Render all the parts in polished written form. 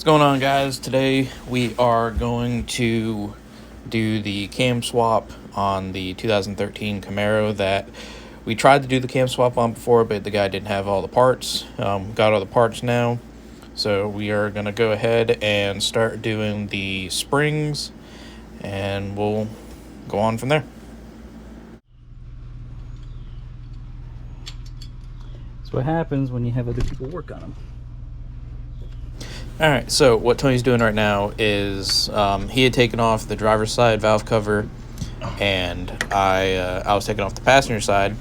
Going on, guys? Today we are going to do the cam swap on the 2013 Camaro that we tried to do the cam swap on before, but the guy didn't have all the parts. Got all the parts now, so we are going to go ahead and start doing the springs, and we'll go on from there. That's what happens when you have other people work on them. Alright, so what Tony's doing right now is he had taken off the driver's side valve cover, and I was taking off the passenger side,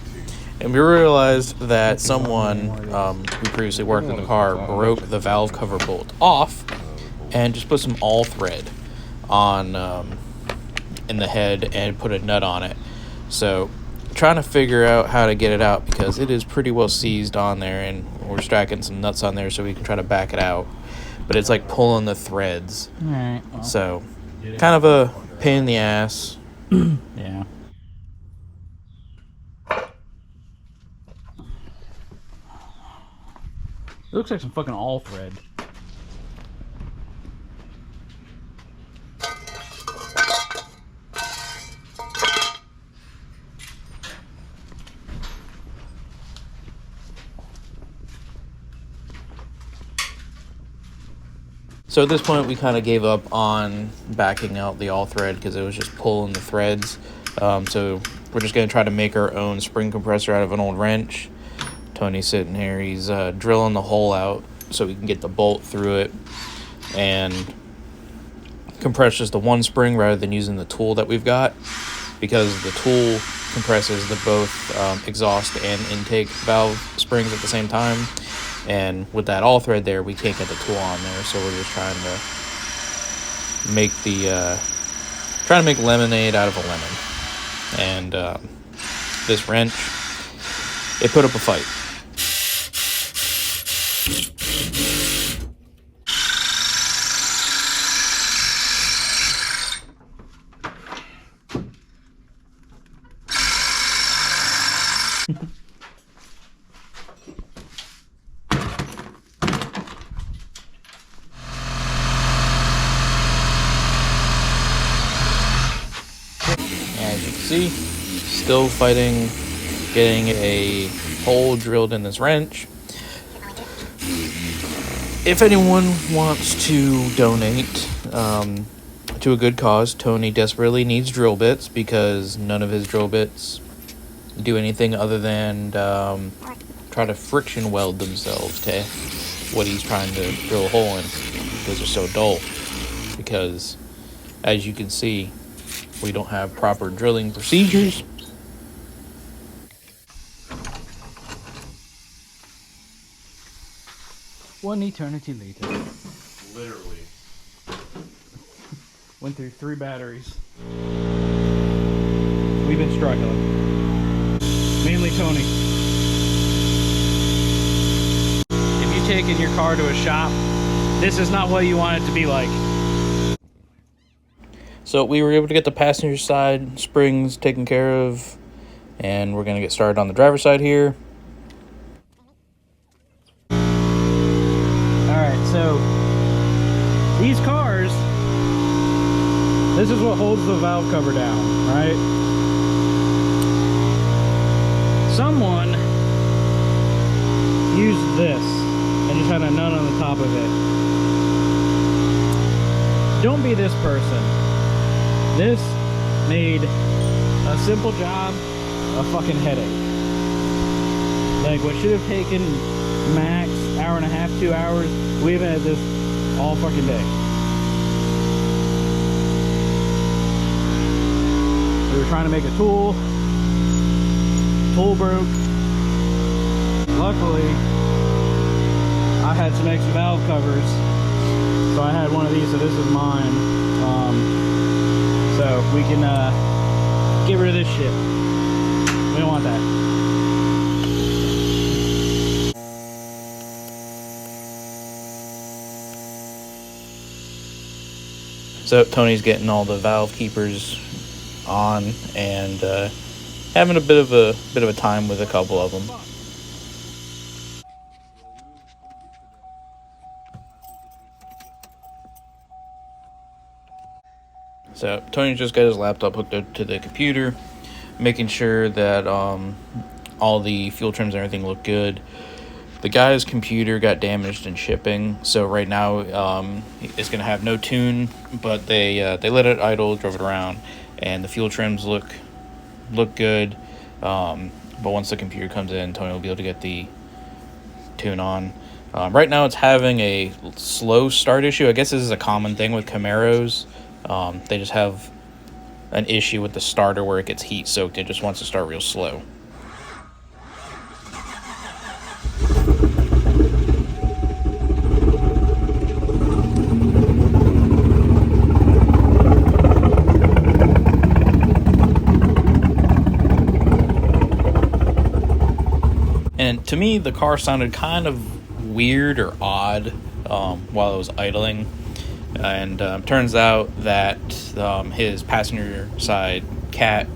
and we realized that someone who previously worked in the car broke the valve cover bolt off and just put some all thread on in the head and put a nut on it. So trying to figure out how to get it out because it is pretty well seized on there, and we're stacking some nuts on there so we can try to back it out. But it's like pulling the threads. Alright, well. So, kind of a pain in the ass. Yeah. It looks like some fucking all thread. So at this point, we kind of gave up on backing out the all thread because it was just pulling the threads. So we're just going to try to make our own spring compressor out of an old wrench. Tony's sitting here. He's drilling the hole out so we can get the bolt through it and compress just the one spring rather than using the tool that we've got, because the tool compresses the both exhaust and intake valve springs at the same time. And with that all thread there, we can't get the tool on there, so we're just trying to make lemonade out of a lemon. And this wrench, it put up a fight. As you can see, still fighting getting a hole drilled in this wrench. If anyone wants to donate to a good cause, Tony desperately needs drill bits because none of his drill bits do anything other than try to friction weld themselves to what he's trying to drill a hole in because they're so dull. Because, as you can see, we don't have proper drilling procedures. One eternity later. Literally. Went through 3 batteries. We've been struggling. Mainly Tony. If you've taken your car to a shop, this is not what you want it to be like. So we were able to get the passenger side springs taken care of, and we're going to get started on the driver's side here. Alright, so these cars, this is what holds the valve cover down, right? Someone used this and just had a nut on the top of it. Don't be this person. This made a simple job a fucking headache. Like, what should have taken max hour and a half, 2 hours, we've been at this all fucking day. We were trying to make a tool. Tool broke. Luckily, I had some extra valve covers, so I had one of these, so this is mine. So we can get rid of this shit. We don't want that. So Tony's getting all the valve keepers on and having a bit of a time with a couple of them. So Tony just got his laptop hooked up to the computer, making sure that all the fuel trims and everything look good. The guy's computer got damaged in shipping, so right now it's gonna have no tune. But they let it idle, drove it around, and the fuel trims look good. But once the computer comes in, Tony will be able to get the tune on. Right now it's having a slow start issue. I guess this is a common thing with Camaros. They just have an issue with the starter where it gets heat soaked. It just wants to start real slow. And to me, the car sounded kind of weird or odd while it was idling. And turns out that his passenger side cat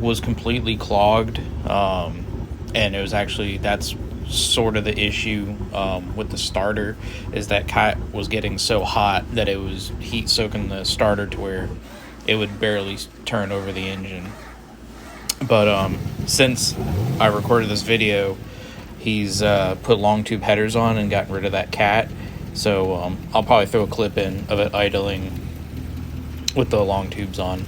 was completely clogged. And it was actually, that's sort of the issue with the starter, is that cat was getting so hot that it was heat soaking the starter to where it would barely turn over the engine. But since I recorded this video, he's put long tube headers on and gotten rid of that cat. So I'll probably throw a clip in of it idling with the long tubes on.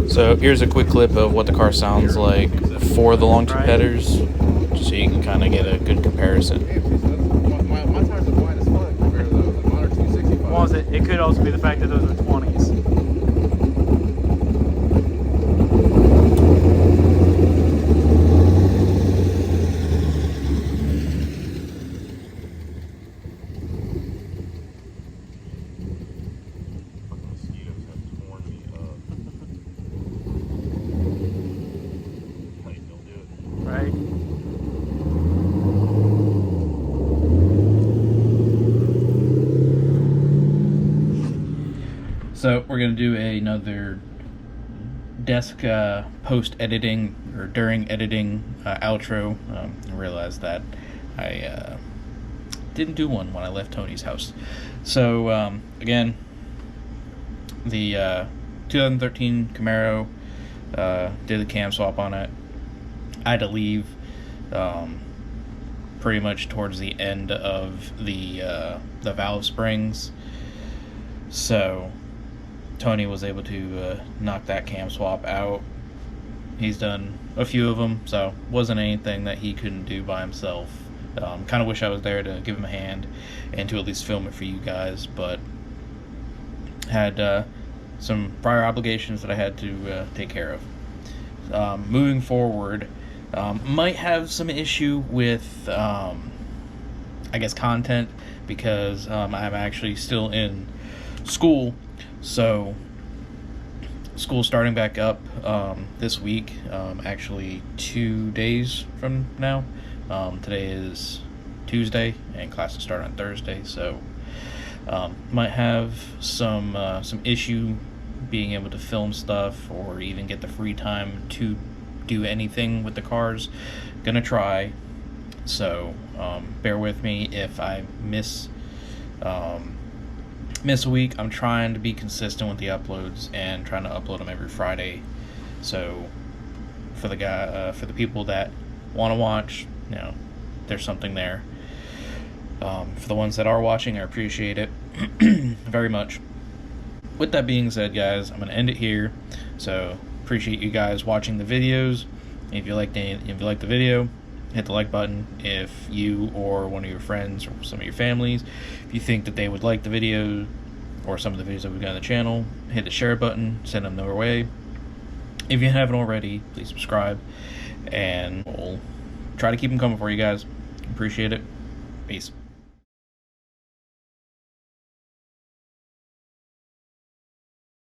So here's a quick clip of what the car sounds like for the long tube headers, so you can kind of get a good comparison. My tires are wide as fuck compared to those. Mine are 265. Well, it could also be the fact that those are 20s. Mosquitoes have torn me up. Like, don't do it. Right. So we're gonna do another desk post editing or during editing outro. I realized that I didn't do one when I left Tony's house. So again, the 2013 Camaro, did the cam swap on it. I had to leave pretty much towards the end of the valve springs, so Tony was able to knock that cam swap out. He's done a few of them, so wasn't anything that he couldn't do by himself. Kind of wish I was there to give him a hand and to at least film it for you guys, but had some prior obligations that I had to take care of. Moving forward, might have some issue with I guess content, because I'm actually still in school. So school's starting back up this week, actually 2 days from now. Today is Tuesday and classes start on Thursday, so might have some issue being able to film stuff or even get the free time to do anything with the cars. Gonna try, so bear with me if I miss a week. I'm trying to be consistent with the uploads and trying to upload them every Friday. So for the people that want to watch, there's something there. For the ones that are watching, I appreciate it very much. With that being said, guys, I'm going to end it here. So appreciate you guys watching the videos. If you liked the video, hit the like button. If you or one of your friends or some of your families, if you think that they would like the video or some of the videos that we've got on the channel, hit the share button, send them their way. If you haven't already, please subscribe, and we'll try to keep them coming for you guys. Appreciate it. Peace.